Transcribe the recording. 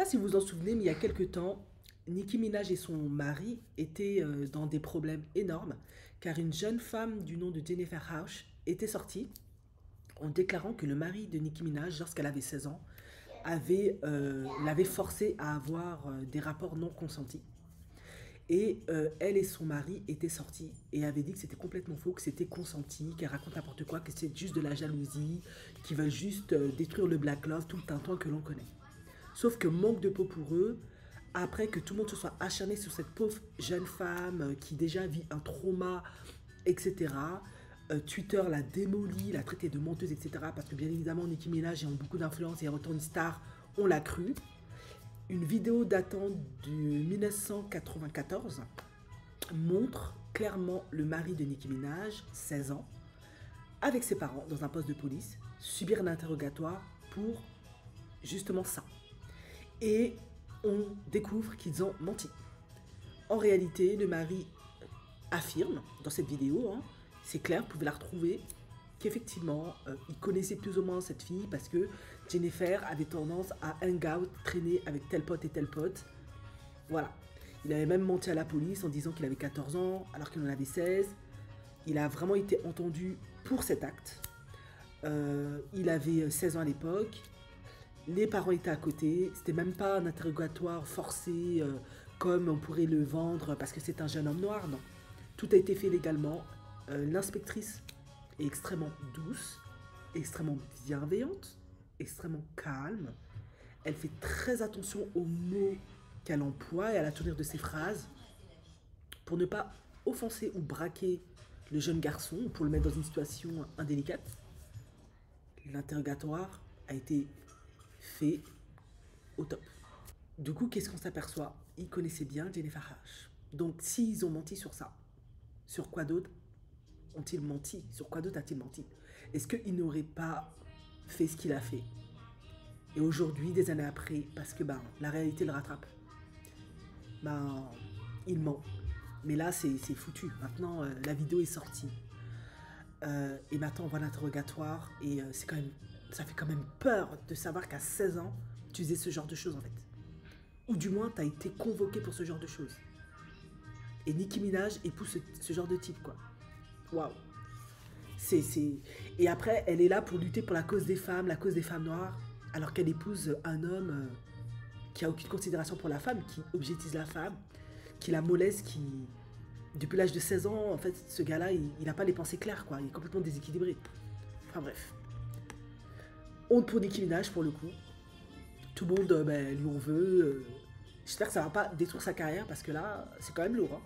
Pas si vous vous en souvenez, mais il y a quelques temps, Nicki Minaj et son mari étaient dans des problèmes énormes, car une jeune femme du nom de Jennifer Hausch était sortie en déclarant que le mari de Nicki Minaj, lorsqu'elle avait 16 ans, l'avait forcée à avoir des rapports non consentis. Et elle et son mari étaient sortis et avaient dit que c'était complètement faux, que c'était consenti, qu'elle raconte n'importe quoi, que c'est juste de la jalousie, qu'ils veulent juste détruire le Black Love, tout le tintouin que l'on connaît. Sauf que manque de peau pour eux, après que tout le monde se soit acharné sur cette pauvre jeune femme qui déjà vit un trauma, etc. Twitter l'a démolie, l'a traitée de menteuse, etc. Parce que bien évidemment, Nicki Minaj ayant beaucoup d'influence et retourne star, on l'a cru. Une vidéo datant de 1994 montre clairement le mari de Nicki Minaj, 16 ans, avec ses parents dans un poste de police, subir un interrogatoire pour justement ça. Et on découvre qu'ils ont menti. En réalité, le mari affirme dans cette vidéo, hein, c'est clair, vous pouvez la retrouver, qu'effectivement, il connaissait plus ou moins cette fille parce que Jennifer avait tendance à hang out, traîner avec tel pote et tel pote. Voilà. Il avait même menti à la police en disant qu'il avait 14 ans alors qu'il en avait 16. Il a vraiment été entendu pour cet acte. Il avait 16 ans à l'époque. Les parents étaient à côté. C'était même pas un interrogatoire forcé comme on pourrait le vendre parce que c'est un jeune homme noir. Non. Tout a été fait légalement. L'inspectrice est extrêmement douce, extrêmement bienveillante, extrêmement calme. Elle fait très attention aux mots qu'elle emploie et à la tournure de ses phrases pour ne pas offenser ou braquer le jeune garçon ou pour le mettre dans une situation indélicate. L'interrogatoire a été fait au top. Du coup, qu'est-ce qu'on s'aperçoit? Ils connaissaient bien Jennifer Hausch. Donc, s'ils ont menti sur ça, sur quoi d'autre ont-ils menti? Sur quoi d'autre a-t-il menti? Est-ce qu'il n'aurait pas fait ce qu'il a fait? Et aujourd'hui, des années après, parce que la réalité le rattrape, il ment. Mais là, c'est foutu. Maintenant, la vidéo est sortie. Et maintenant, on voit l'interrogatoire. Et ça fait quand même peur de savoir qu'à 16 ans, tu faisais ce genre de choses, en fait. Ou du moins, tu as été convoqué pour ce genre de choses. Et Nicki Minaj épouse ce genre de type, quoi. Waouh. Et après, elle est là pour lutter pour la cause des femmes noires, alors qu'elle épouse un homme qui a aucune considération pour la femme, qui objectise la femme, qui la moleste, qui, depuis l'âge de 16 ans, en fait, ce gars-là, il n'a pas les pensées claires, quoi. Il est complètement déséquilibré. Enfin bref. Honte pour Nicki Minaj, pour le coup. Tout le monde lui en veut. J'espère que ça va pas détruire sa carrière, parce que là, c'est quand même lourd, hein.